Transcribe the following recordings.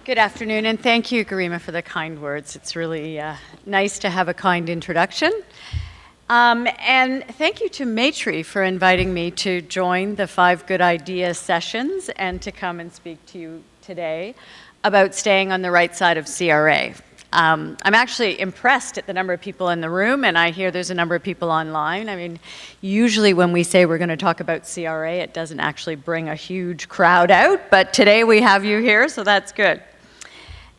Good afternoon, and thank you, Garima, for the kind words. It's really nice to have a kind introduction. And thank you to Maytree for inviting me to join the 5 Good Ideas sessions and to come and speak to you today about staying on the right side of CRA. I'm actually impressed at the number of people in the room, and I hear there's a number of people online. I mean, usually when we say we're going to talk about CRA, it doesn't actually bring a huge crowd out, but today we have you here, so that's good.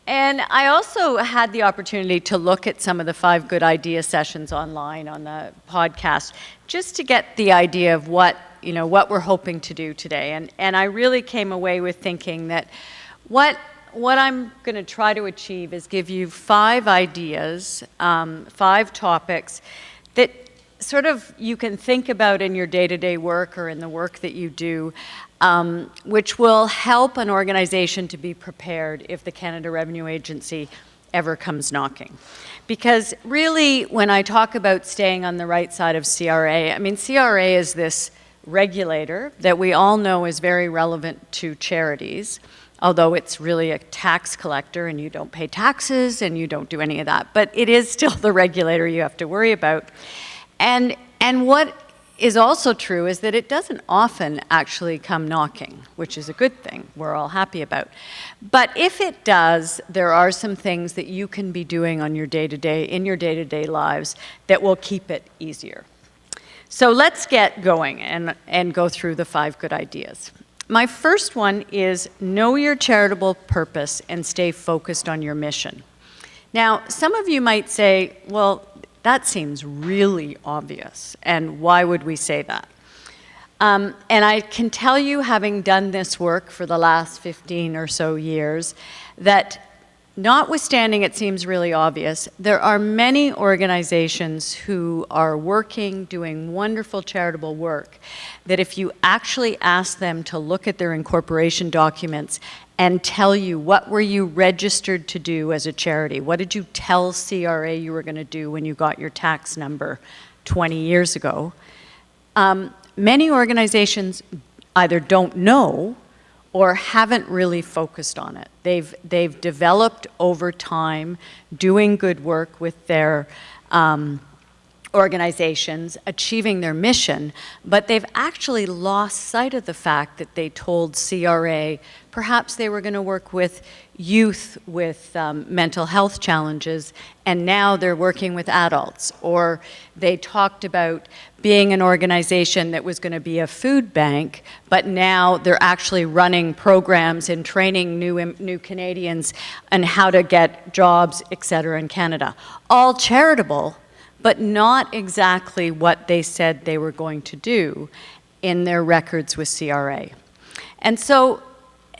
And I also had the opportunity to look at some of the 5 Good Idea sessions online on the podcast, just to get the idea of what we're hoping to do today. And I really came away with thinking that what I'm going to try to achieve is give you 5 ideas, 5 topics that sort of you can think about in your day-to-day work or in the work that you do, which will help an organization to be prepared if the Canada Revenue Agency ever comes knocking. Because really, when I talk about staying on the right side of CRA, I mean, CRA is this regulator that we all know is very relevant to charities, although it's really a tax collector and you don't pay taxes and you don't do any of that. But it is still the regulator you have to worry about. And what is also true is that it doesn't often actually come knocking, which is a good thing we're all happy about. But if it does, there are some things that you can be doing on your day-to-day lives that will keep it easier. So let's get going and go through the 5 good ideas. My first one is know your charitable purpose and stay focused on your mission. Now, some of you might say, well, that seems really obvious, and why would we say that? And I can tell you, having done this work for the last 15 or so years, that notwithstanding it seems really obvious, there are many organizations who are doing wonderful charitable work, that if you actually ask them to look at their incorporation documents and tell you what were you registered to do as a charity, what did you tell CRA you were going to do when you got your tax number 20 years ago, many organizations either don't know or haven't really focused on it. They've developed over time doing good work with their organizations, achieving their mission, but they've actually lost sight of the fact that they told CRA perhaps they were going to work with youth with mental health challenges, and now they're working with adults. Or they talked about being an organization that was going to be a food bank, but now they're actually running programs and training new Canadians on how to get jobs, et cetera, in Canada. All charitable, but not exactly what they said they were going to do in their records with CRA. And so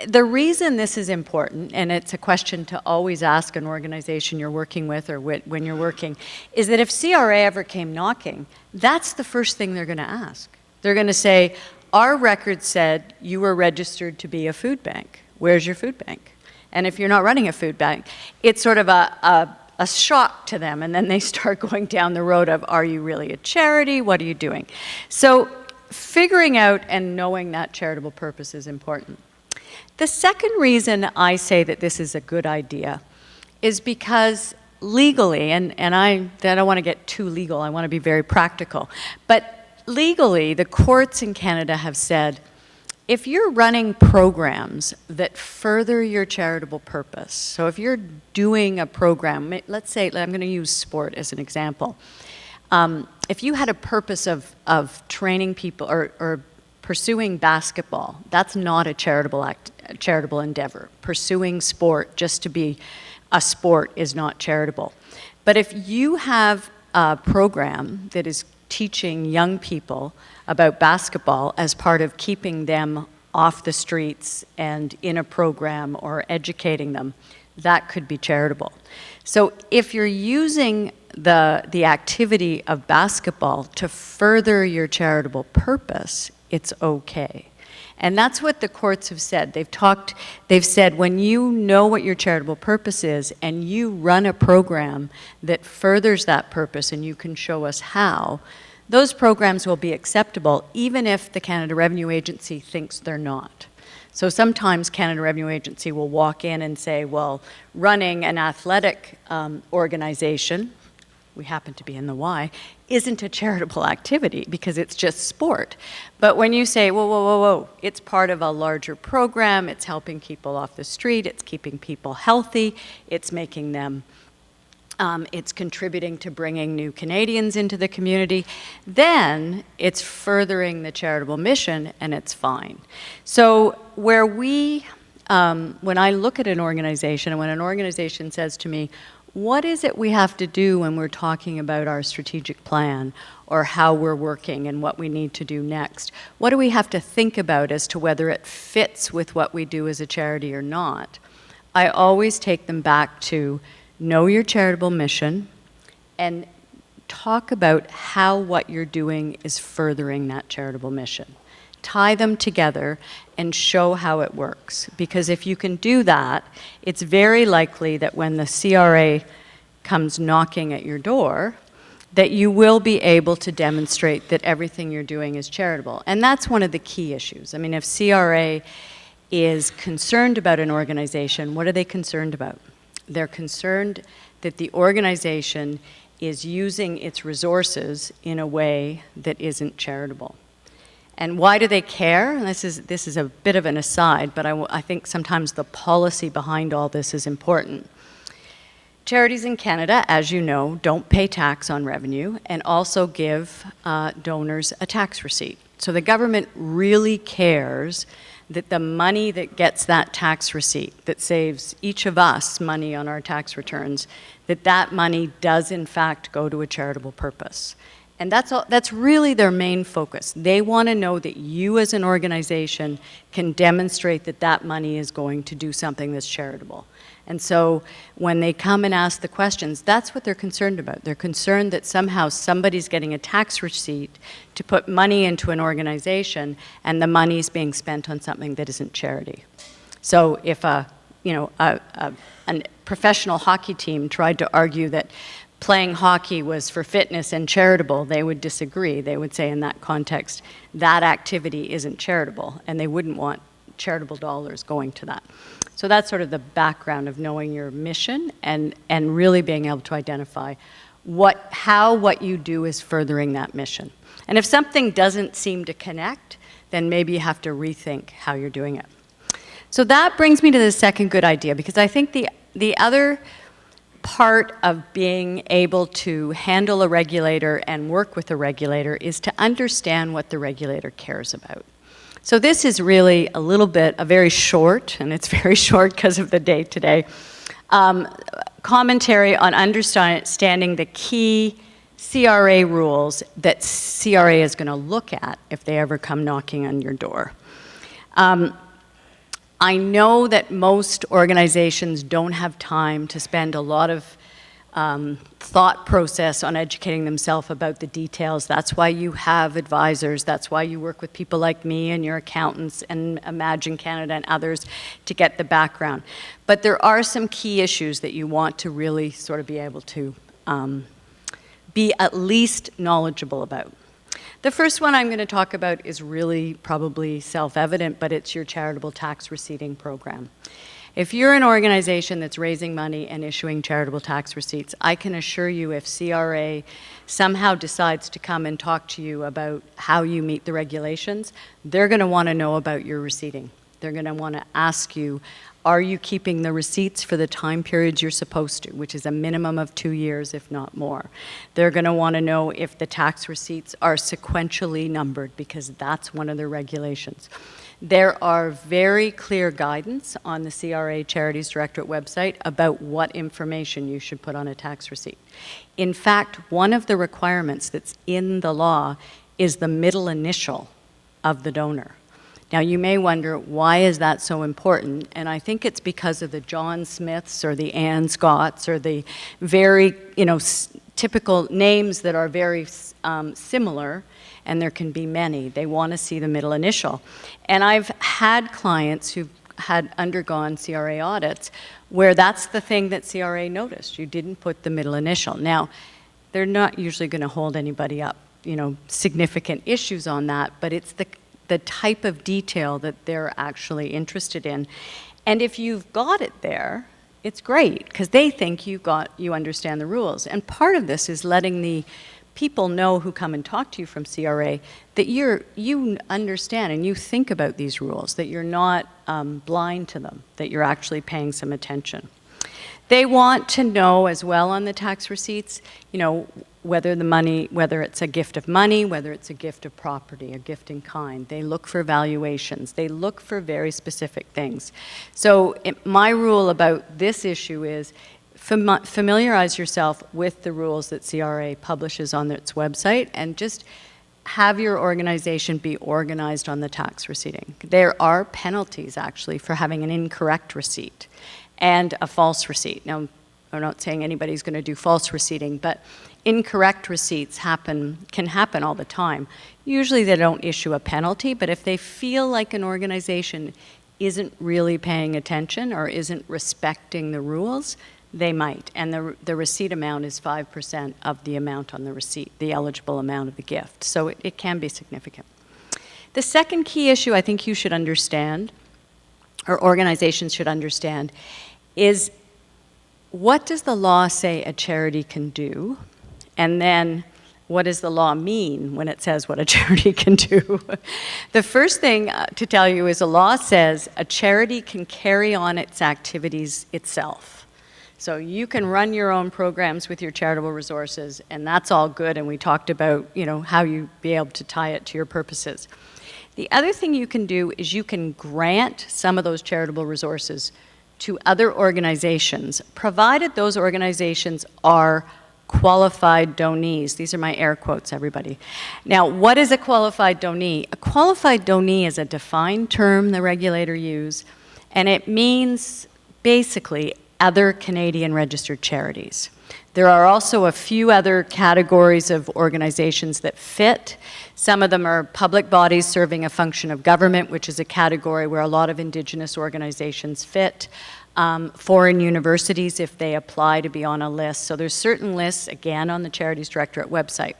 the reason this is important, and it's a question to always ask an organization you're working with or when you're working, is that if CRA ever came knocking, that's the first thing they're going to ask. They're going to say, our record said you were registered to be a food bank. Where's your food bank? And if you're not running a food bank, it's sort of a shock to them, and then they start going down the road of, are you really a charity? What are you doing? So figuring out and knowing that charitable purpose is important. The second reason I say that this is a good idea is because legally, and I don't want to get too legal, I want to be very practical, but legally the courts in Canada have said, if you're running programs that further your charitable purpose, so if you're doing a program, let's say, I'm going to use sport as an example. If you had a purpose of training people or pursuing basketball, that's not a charitable endeavor. Pursuing sport just to be a sport is not charitable. But if you have a program that is teaching young people about basketball as part of keeping them off the streets and in a program or educating them, that could be charitable. So if you're using the activity of basketball to further your charitable purpose, it's okay. And that's what the courts have said. They've said when you know what your charitable purpose is and you run a program that furthers that purpose and you can show us how, those programs will be acceptable even if the Canada Revenue Agency thinks they're not. So sometimes Canada Revenue Agency will walk in and say, well, running an athletic organization, we happen to be in the Y, isn't a charitable activity because it's just sport. But when you say, whoa, whoa, whoa, whoa, it's part of a larger program, it's helping people off the street, it's keeping people healthy, it's making them, it's contributing to bringing new Canadians into the community, then it's furthering the charitable mission and it's fine. So where we, when I look at an organization and when an organization says to me, what is it we have to do when we're talking about our strategic plan or how we're working and what we need to do next? What do we have to think about as to whether it fits with what we do as a charity or not? I always take them back to know your charitable mission and talk about how what you're doing is furthering that charitable mission. Tie them together and show how it works. Because if you can do that, it's very likely that when the CRA comes knocking at your door, that you will be able to demonstrate that everything you're doing is charitable. And that's one of the key issues. I mean, if CRA is concerned about an organization, what are they concerned about? They're concerned that the organization is using its resources in a way that isn't charitable. And why do they care? And this is a bit of an aside, but I think sometimes the policy behind all this is important. Charities in Canada, as you know, don't pay tax on revenue and also give donors a tax receipt. So the government really cares that the money that gets that tax receipt, that saves each of us money on our tax returns, that money does in fact go to a charitable purpose. And that's really their main focus. They want to know that you as an organization can demonstrate that that money is going to do something that's charitable. And so when they come and ask the questions, that's what they're concerned about. They're concerned that somehow somebody's getting a tax receipt to put money into an organization and the money's being spent on something that isn't charity. So if a professional hockey team tried to argue that playing hockey was for fitness and charitable, they would disagree. They would say in that context, that activity isn't charitable, and they wouldn't want charitable dollars going to that. So that's sort of the background of knowing your mission and really being able to identify how what you do is furthering that mission. And if something doesn't seem to connect, then maybe you have to rethink how you're doing it. So that brings me to the second good idea, because I think the other part of being able to handle a regulator and work with a regulator is to understand what the regulator cares about. So this is really a very short, and it's very short because of the day today, commentary on understanding the key CRA rules that CRA is going to look at if they ever come knocking on your door. I know that most organizations don't have time to spend a lot of thought process on educating themselves about the details. That's why you have advisors. That's why you work with people like me and your accountants and Imagine Canada and others to get the background. But there are some key issues that you want to really sort of be able to be at least knowledgeable about. The first one I'm going to talk about is really probably self-evident, but it's your charitable tax receipting program. If you're an organization that's raising money and issuing charitable tax receipts, I can assure you if CRA somehow decides to come and talk to you about how you meet the regulations, they're going to want to know about your receipting. They're going to want to ask you, are you keeping the receipts for the time periods you're supposed to, which is a minimum of 2 years, if not more. They're going to want to know if the tax receipts are sequentially numbered, because that's one of their regulations. There are very clear guidance on the CRA Charities Directorate website about what information you should put on a tax receipt. In fact, one of the requirements that's in the law is the middle initial of the donor. Now, you may wonder, why is that so important? And I think it's because of the John Smiths or the Ann Scotts or the very, typical names that are very similar, and there can be many. They want to see the middle initial. And I've had clients who had undergone CRA audits where that's the thing that CRA noticed. You didn't put the middle initial. Now, they're not usually going to hold anybody up, significant issues on that, but it's the type of detail that they're actually interested in. And if you've got it there, it's great, because they think you understand the rules. And part of this is letting the people know who come and talk to you from CRA that you understand and you think about these rules, that you're not blind to them, that you're actually paying some attention. They want to know as well on the tax receipts, you know, whether it's a gift of money, whether it's a gift of property, a gift in kind. They look for valuations. They look for very specific things. So my rule about this issue is familiarize yourself with the rules that CRA publishes on its website, and just have your organization be organized on the tax receipting. There are penalties actually for having an incorrect receipt and a false receipt. Now, I'm not saying anybody's going to do false receipting, but incorrect receipts can happen all the time. Usually they don't issue a penalty, but if they feel like an organization isn't really paying attention or isn't respecting the rules, they might. And the receipt amount is 5% of the amount on the receipt, the eligible amount of the gift. So it can be significant. The second key issue I think you should understand, or organizations should understand, is what does the law say a charity can do? And then what does the law mean when it says what a charity can do? The first thing to tell you is the law says a charity can carry on its activities itself. So you can run your own programs with your charitable resources, and that's all good, and we talked about, you know, how you be able to tie it to your purposes. The other thing you can do is you can grant some of those charitable resources to other organizations, provided those organizations are qualified donees. These are my air quotes, everybody. Now, what is a qualified donee? A qualified donee is a defined term the regulator uses, and it means basically other Canadian registered charities. There are also a few other categories of organizations that fit. Some of them are public bodies serving a function of government, which is a category where a lot of Indigenous organizations fit. Foreign universities, if they apply to be on a list. So there's certain lists, again, on the Charities Directorate website.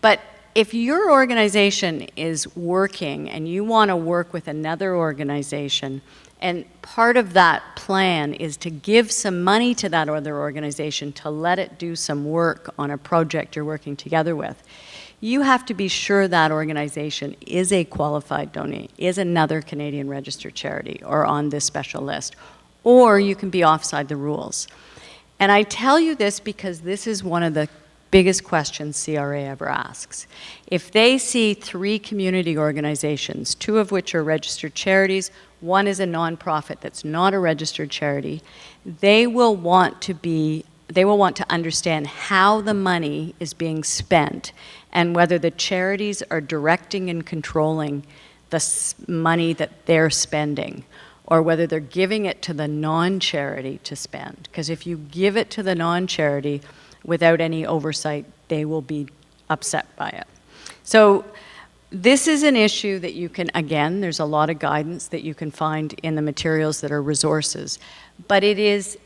But if your organization is working and you want to work with another organization, and part of that plan is to give some money to that other organization to let it do some work on a project you're working together with, you have to be sure that organization is a qualified donee, is another Canadian registered charity, or on this special list, or you can be offside the rules. And I tell you this because this is one of the biggest questions CRA ever asks. If they see 3 community organizations, 2 of which are registered charities, 1 is a nonprofit that's not a registered charity, they will want to understand how the money is being spent and whether the charities are directing and controlling the money that they're spending, or whether they're giving it to the non-charity to spend. Because if you give it to the non-charity without any oversight, they will be upset by it. So this is an issue that you can, again, there's a lot of guidance that you can find in the materials that are resources, but it's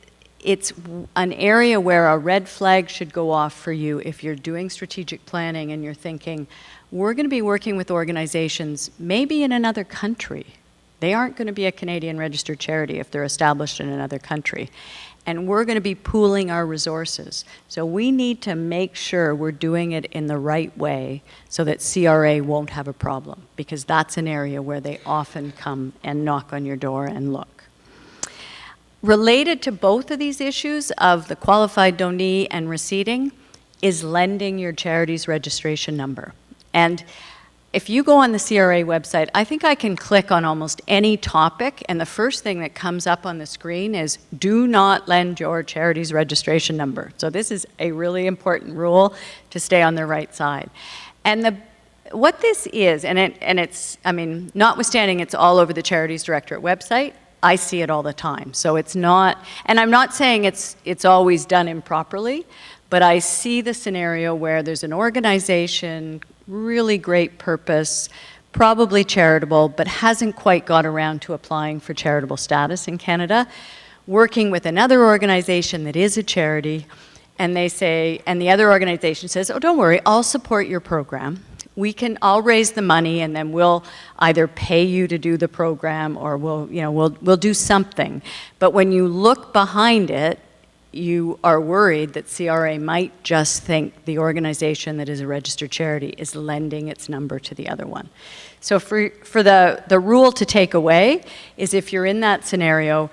an area where a red flag should go off for you if you're doing strategic planning and you're thinking, we're going to be working with organizations maybe in another country. They aren't going to be a Canadian registered charity if they're established in another country. And we're going to be pooling our resources. So we need to make sure we're doing it in the right way so that CRA won't have a problem, because that's an area where they often come and knock on your door and look. Related to both of these issues of the qualified donee and receipting is lending your charity's registration number. And if you go on the CRA website, I think I can click on almost any topic, and the first thing that comes up on the screen is, do not lend your charity's registration number. So this is a really important rule to stay on the right side. And what this is, and it's, I mean, notwithstanding it's all over the Charities Directorate website, I see it all the time. So it's not, and I'm not saying it's always done improperly, but I see the scenario where there's an organization, really great purpose, probably charitable, but hasn't quite got around to applying for charitable status in Canada, working with another organization that is a charity, and they say, and the other organization says, oh, don't worry, I'll support your program. I'll raise the money and then we'll either pay you to do the program or we'll do something. But when you look behind it, you are worried that CRA might just think the organization that is a registered charity is lending its number to the other one. So for the rule to take away is if you're in that scenario,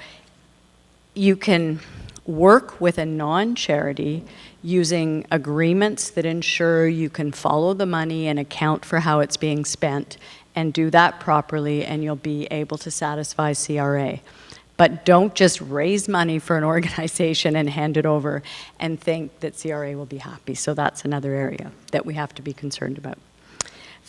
you can work with a non-charity using agreements that ensure you can follow the money and account for how it's being spent and do that properly, and you'll be able to satisfy CRA. But don't just raise money for an organization and hand it over and think that CRA will be happy. So that's another area that we have to be concerned about.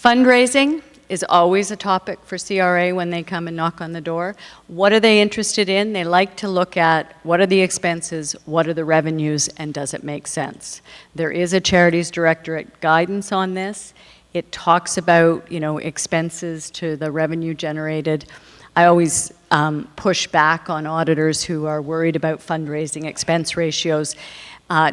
Fundraising is always a topic for CRA when they come and knock on the door. What are they interested in? They like to look at what are the expenses, what are the revenues, and does it make sense? There is a Charities Directorate guidance on this. It talks about, expenses to the revenue generated. I always push back on auditors who are worried about fundraising expense ratios.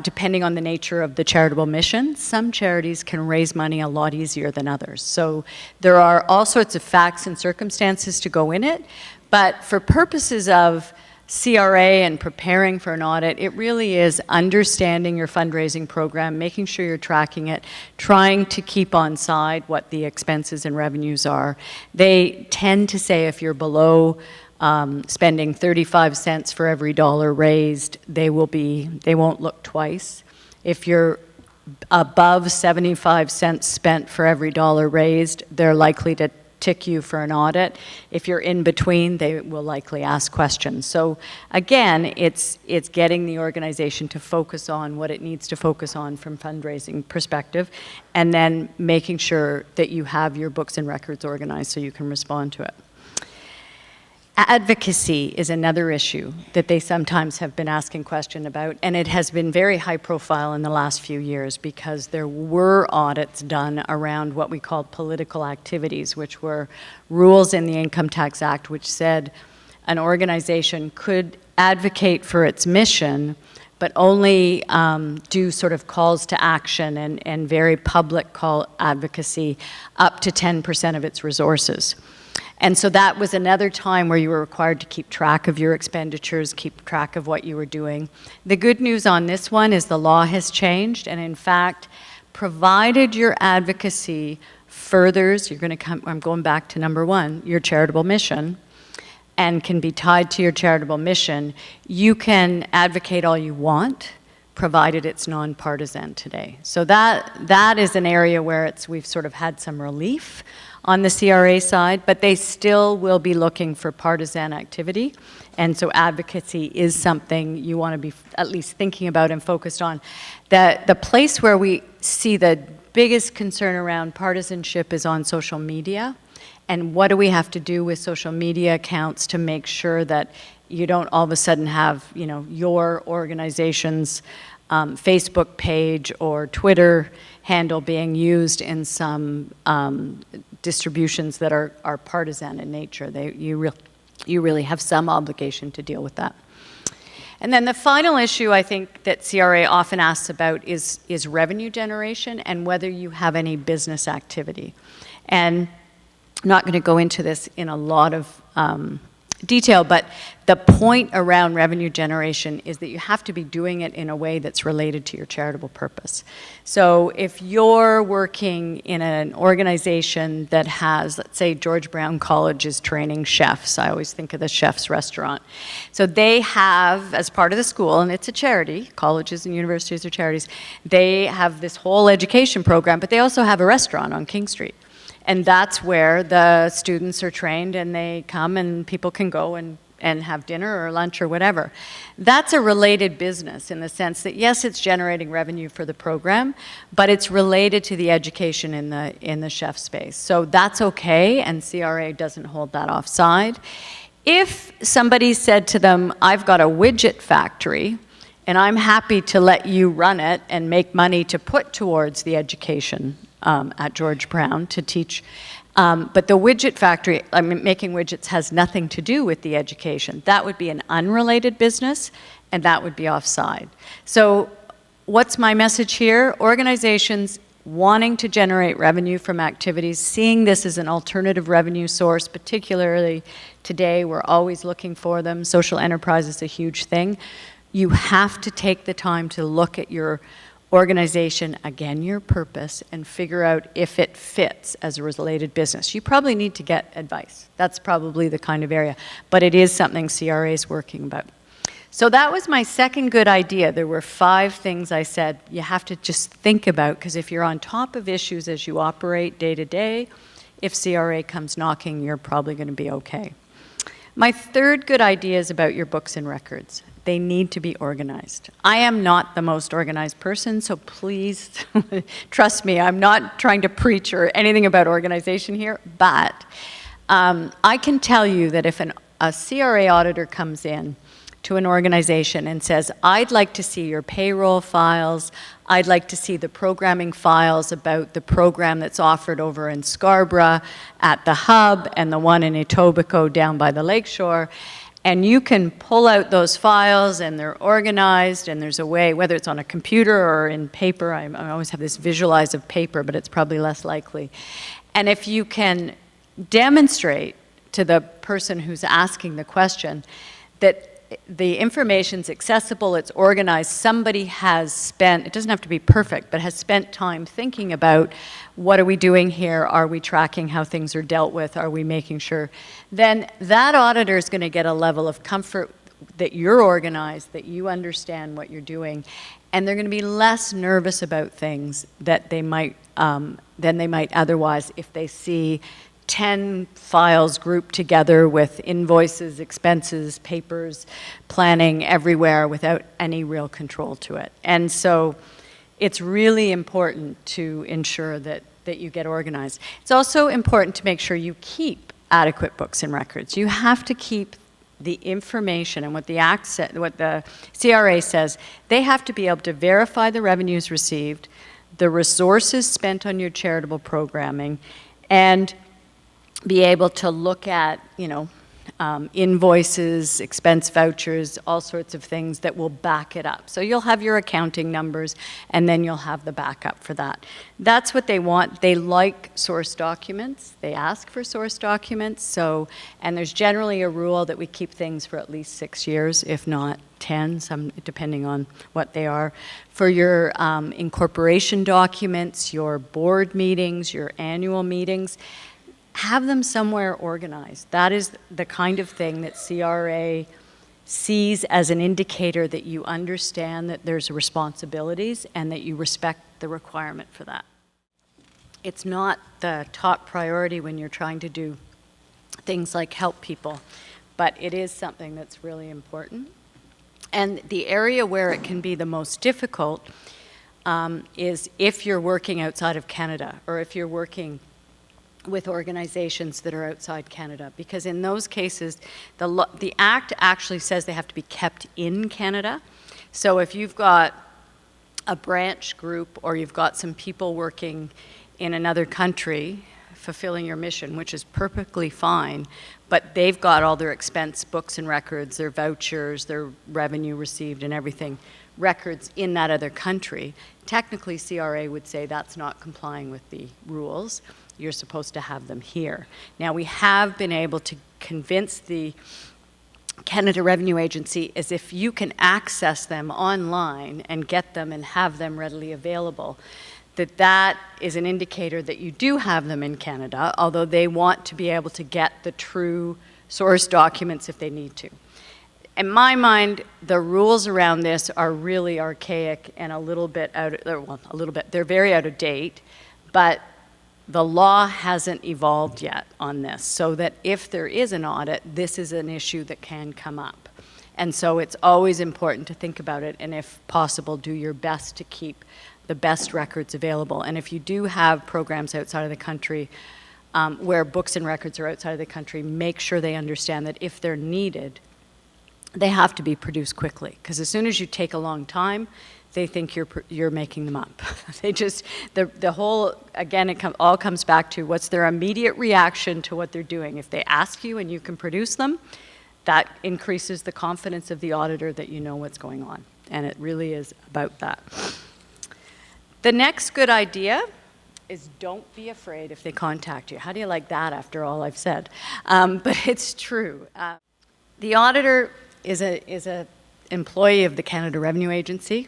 Depending on the nature of the charitable mission, some charities can raise money a lot easier than others. So there are all sorts of facts and circumstances to go in it, but for purposes of CRA and preparing for an audit, it really is understanding your fundraising program, making sure you're tracking it, trying to keep on side what the expenses and revenues are. They tend to say if you're below spending 35 cents for every dollar raised, they won't look twice. If you're above 75 cents spent for every dollar raised, they're likely to tick you for an audit. If you're in between, they will likely ask questions. So again, it's getting the organization to focus on what it needs to focus on from fundraising perspective, and then making sure that you have your books and records organized so you can respond to it. Advocacy is another issue that they sometimes have been asking questions about, and it has been very high profile in the last few years because there were audits done around what we called political activities, which were rules in the Income Tax Act which said an organization could advocate for its mission but only do sort of calls to action and very public call advocacy up to 10% of its resources. And so that was another time where you were required to keep track of your expenditures, keep track of what you were doing. The good news on this one is the law has changed, and in fact, provided your advocacy furthers, I'm going back to number one, your charitable mission, and can be tied to your charitable mission, you can advocate all you want, provided it's nonpartisan today. So that is an area where we've sort of had some relief on the CRA side, but they still will be looking for partisan activity. And so advocacy is something you want to be at least thinking about and focused on. The place where we see the biggest concern around partisanship is on social media. And what do we have to do with social media accounts to make sure that you don't all of a sudden have, your organization's Facebook page or Twitter handle being used in some distributions that are partisan in nature. You really have some obligation to deal with that. And then the final issue I think that CRA often asks about is revenue generation and whether you have any business activity. And I'm not going to go into this in a lot of detail, but the point around revenue generation is that you have to be doing it in a way that's related to your charitable purpose. So if you're working in an organization that has, let's say George Brown College is training chefs. I always think of the chef's restaurant. So they have, as part of the school, and it's a charity, colleges and universities are charities, they have this whole education program, but they also have a restaurant on King Street. And that's where the students are trained and they come and people can go and have dinner or lunch or whatever. That's a related business in the sense that, yes, it's generating revenue for the program, but it's related to the education in the chef space. So that's okay, and CRA doesn't hold that offside. If somebody said to them, I've got a widget factory, and I'm happy to let you run it and make money to put towards the education at George Brown to teach. But the widget factory, making widgets has nothing to do with the education. That would be an unrelated business, and that would be offside. So what's my message here? Organizations wanting to generate revenue from activities, seeing this as an alternative revenue source, particularly today, we're always looking for them. Social enterprise is a huge thing. You have to take the time to look at your organization, again, your purpose, and figure out if it fits as a related business. You probably need to get advice. That's probably the kind of area, but it is something CRA is working about. So that was my second good idea. There were 5 things I said you have to just think about, because if you're on top of issues as you operate day to day, if CRA comes knocking, you're probably going to be okay. My third good idea is about your books and records. They need to be organized. I am not the most organized person, so please trust me, I'm not trying to preach or anything about organization here, but I can tell you that if a CRA auditor comes in to an organization and says, I'd like to see your payroll files, I'd like to see the programming files about the program that's offered over in Scarborough at the hub and the one in Etobicoke down by the lakeshore, and you can pull out those files and they're organized and there's a way, whether it's on a computer or in paper, I always have this visualize of paper, but it's probably less likely. And if you can demonstrate to the person who's asking the question that the information's accessible, it's organized, somebody has spent, it doesn't have to be perfect, but has spent time thinking about what are we doing here, are we tracking how things are dealt with, are we making sure, then that auditor is going to get a level of comfort that you're organized, that you understand what you're doing, and they're going to be less nervous about things that they might, than they might otherwise if they see 10 files grouped together with invoices, expenses, papers, planning everywhere without any real control to it. And so it's really important to ensure that you get organized. It's also important to make sure you keep adequate books and records. You have to keep the information, and what the CRA says, they have to be able to verify the revenues received, the resources spent on your charitable programming, and be able to look at, invoices, expense vouchers, all sorts of things that will back it up. So you'll have your accounting numbers, and then you'll have the backup for that. That's what they want. They like source documents. They ask for source documents. And there's generally a rule that we keep things for at least 6 years, if not 10, depending on what they are. For your incorporation documents, your board meetings, your annual meetings, have them somewhere organized. That is the kind of thing that CRA sees as an indicator that you understand that there's responsibilities and that you respect the requirement for that. It's not the top priority when you're trying to do things like help people, but it is something that's really important. And the area where it can be the most difficult is if you're working outside of Canada, or if you're working with organizations that are outside Canada, because in those cases, the Act actually says they have to be kept in Canada. So if you've got a branch group or you've got some people working in another country fulfilling your mission, which is perfectly fine, but they've got all their expense books and records, their vouchers, their revenue received and everything, records in that other country, technically CRA would say that's not complying with the rules. You're supposed to have them here. Now, we have been able to convince the Canada Revenue Agency as if you can access them online and get them and have them readily available, that is an indicator that you do have them in Canada, although they want to be able to get the true source documents if they need to. In my mind, the rules around this are really archaic and they're very out of date, but the law hasn't evolved yet on this, so that if there is an audit, this is an issue that can come up. And so it's always important to think about it, and if possible, do your best to keep the best records available. And if you do have programs outside of the country where books and records are outside of the country, make sure they understand that if they're needed, they have to be produced quickly. Because as soon as you take a long time, they think you're making them up. They just, the whole, again, all comes back to what's their immediate reaction to what they're doing. If they ask you and you can produce them, that increases the confidence of the auditor that you know what's going on. And it really is about that. The next good idea is don't be afraid if they contact you. How do you like that after all I've said? But it's true. The auditor is a employee of the Canada Revenue Agency.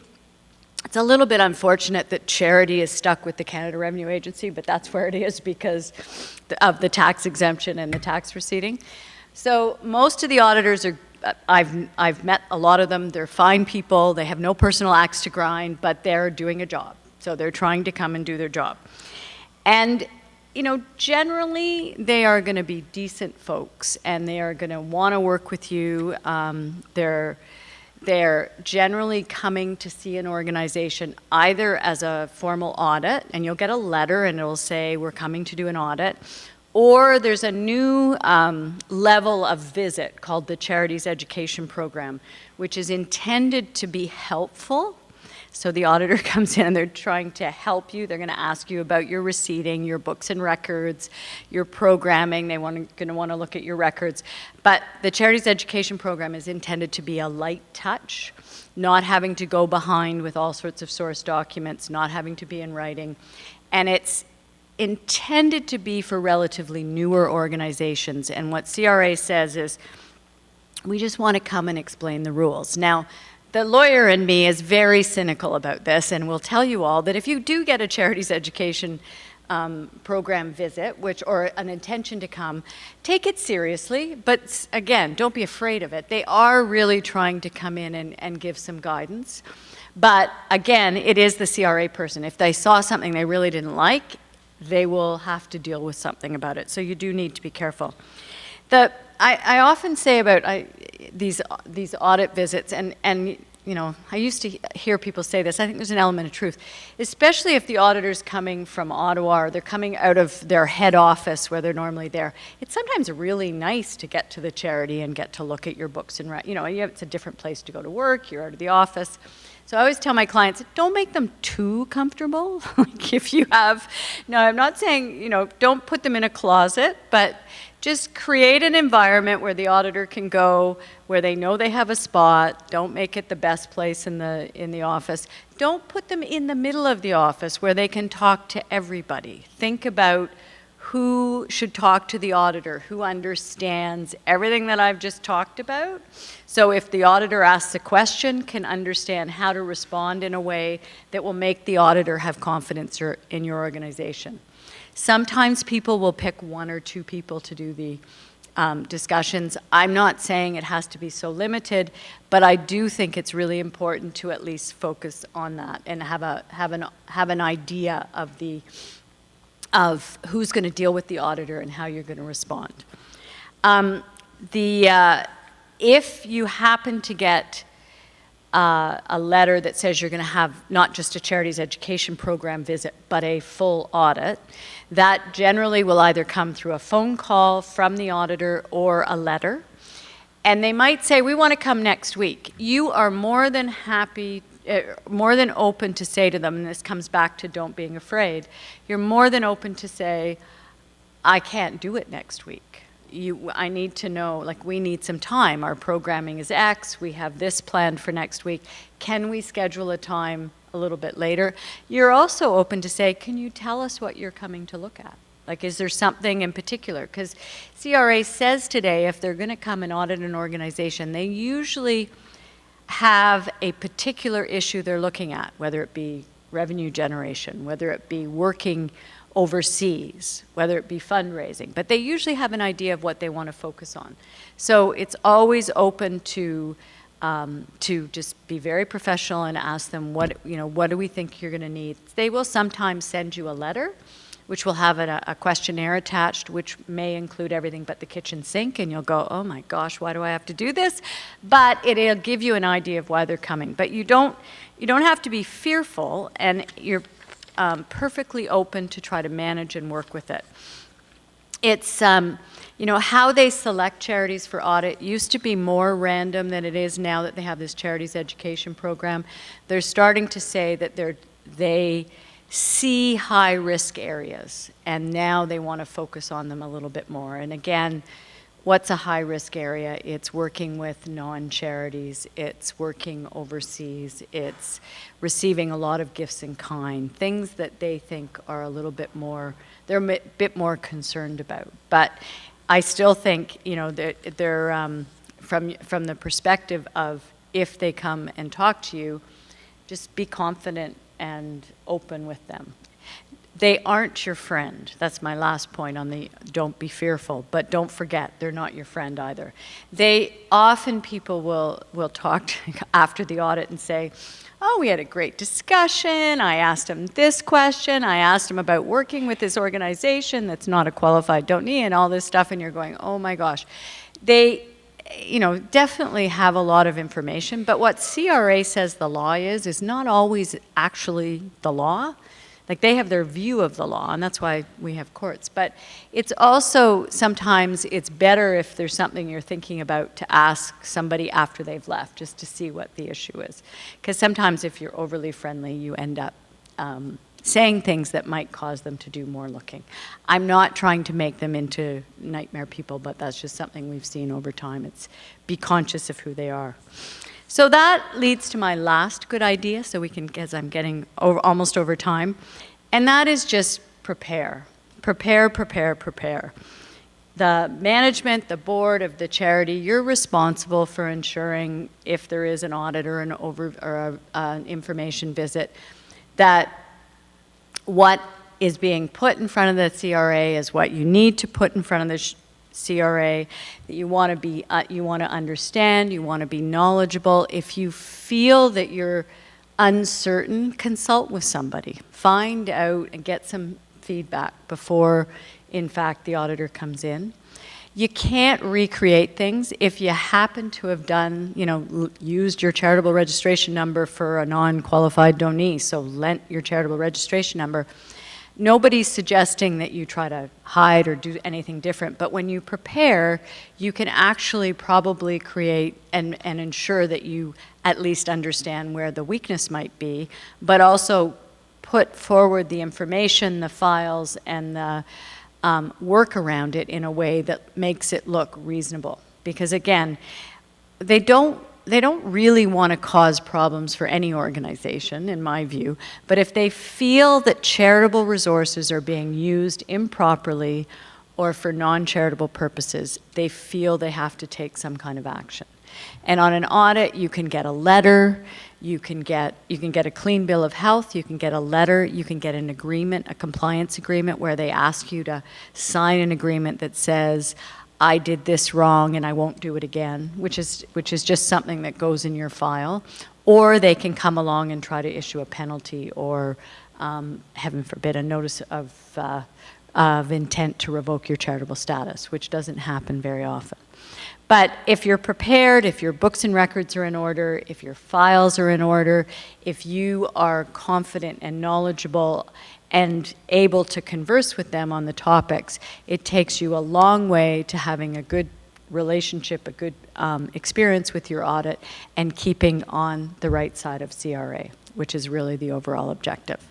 It's a little bit unfortunate that Charity is stuck with the Canada Revenue Agency, but that's where it is because of the tax exemption and the tax proceeding. So most of the auditors are, I've met a lot of them, they're fine people, they have no personal axe to grind, but they're doing a job. So they're trying to come and do their job. And, you know, generally they are going to be decent folks and they are going to want to work with you. They're generally coming to see an organization either as a formal audit, and you'll get a letter and it'll say, we're coming to do an audit, or there's a new level of visit called the Charities Education Program, which is intended to be helpful. So the auditor comes in and they're trying to help you. They're going to ask you about your receipting, your books and records, your programming. They're going to want to look at your records. But the Charities Education Program is intended to be a light touch, not having to go behind with all sorts of source documents, not having to be in writing. And it's intended to be for relatively newer organizations. And what CRA says is, we just want to come and explain the rules. Now, the lawyer in me is very cynical about this and will tell you all that if you do get a Charities Education Program visit, or an intention to come, take it seriously, but again, don't be afraid of it. They are really trying to come in and give some guidance. But again, it is the CRA person. If they saw something they really didn't like, they will have to deal with something about it. So you do need to be careful. I often say about these audit visits, and you know, I used to hear people say this, I think there's an element of truth, especially if the auditor's coming from Ottawa or they're coming out of their head office where they're normally there. It's sometimes really nice to get to the charity and get to look at your books and, you know, it's a different place to go to work, you're out of the office. So I always tell my clients, don't make them too comfortable. Like if you have, no, I'm not saying, you know, don't put them in a closet, but just create an environment where the auditor can go, where they know they have a spot. Don't make it the best place in the office. Don't put them in the middle of the office where they can talk to everybody. Think about who should talk to the auditor, who understands everything that I've just talked about. So if the auditor asks a question, can understand how to respond in a way that will make the auditor have confidence in your organization. Sometimes people will pick one or two people to do the discussions. I'm not saying it has to be so limited, but I do think it's really important to at least focus on that and have an idea of who's going to deal with the auditor and how you're going to respond. If you happen to get a letter that says you're going to have not just a Charities Education Program visit, but a full audit, that generally will either come through a phone call from the auditor or a letter. And they might say, we want to come next week. You are more than happy, more than open to say to them, and this comes back to don't being afraid, you're more than open to say, I can't do it next week. I need to know, like, we need some time. Our programming is X, we have this planned for next week. Can we schedule a time a little bit later? You're also open to say, can you tell us what you're coming to look at? Like, is there something in particular? Because CRA says today, if they're going to come and audit an organization, they usually have a particular issue they're looking at, whether it be revenue generation, whether it be working overseas, whether it be fundraising, but they usually have an idea of what they want to focus on. So it's always open to just be very professional and ask them, what do we think you're going to need? They will sometimes send you a letter, which will have a questionnaire attached, which may include everything but the kitchen sink, and you'll go, oh my gosh, why do I have to do this? But it'll give you an idea of why they're coming. But you don't have to be fearful, and you're perfectly open to try to manage and work with it. It's, how they select charities for audit used to be more random than it is now that they have this Charities Education Program. They're starting to say that they see high-risk areas, and now they want to focus on them a little bit more. And again, what's a high-risk area? It's working with non-charities, it's working overseas, it's receiving a lot of gifts in kind, things that they think are a little bit more, they're a bit more concerned about. But I still think, you know, they're from the perspective of if they come and talk to you, just be confident and open with them. They aren't your friend. That's my last point on the don't be fearful, but don't forget, they're not your friend either. They often, people will talk after the audit and say, oh, we had a great discussion, I asked him this question, I asked him about working with this organization that's not a qualified donee and all this stuff, and you're going, oh my gosh. They, you know, definitely have a lot of information, but what CRA says the law is not always actually the law. Like, they have their view of the law, and that's why we have courts. But it's also, sometimes it's better if there's something you're thinking about to ask somebody after they've left, just to see what the issue is. Because sometimes if you're overly friendly, you end up saying things that might cause them to do more looking. I'm not trying to make them into nightmare people, but that's just something we've seen over time. It's be conscious of who they are. So that leads to my last good idea, so we can, because I'm getting almost over time, and that is just prepare. Prepare, prepare, prepare. The management, the board of the charity, you're responsible for ensuring if there is an audit or an information visit, that what is being put in front of the CRA is what you need to put in front of the CRA, that you want to be, you want to understand, you want to be knowledgeable. If you feel that you're uncertain, consult with somebody. Find out and get some feedback before, in fact, the auditor comes in. You can't recreate things. If you happen to have done, you know, used your charitable registration number for a non-qualified donee, so lent your charitable registration number, nobody's suggesting that you try to hide or do anything different, but when you prepare, you can actually probably create and ensure that you at least understand where the weakness might be, but also put forward the information, the files, and the work around it in a way that makes it look reasonable. Because again, they don't really want to cause problems for any organization, in my view, but if they feel that charitable resources are being used improperly or for non-charitable purposes, they feel they have to take some kind of action. And on an audit, you can get a letter, you can get a clean bill of health, you can get a letter, you can get an agreement, a compliance agreement where they ask you to sign an agreement that says, I did this wrong and I won't do it again, which is just something that goes in your file. Or they can come along and try to issue a penalty or, heaven forbid, a notice of intent to revoke your charitable status, which doesn't happen very often. But if you're prepared, if your books and records are in order, if your files are in order, if you are confident and knowledgeable and able to converse with them on the topics, it takes you a long way to having a good relationship, a good experience with your audit, and keeping on the right side of CRA, which is really the overall objective.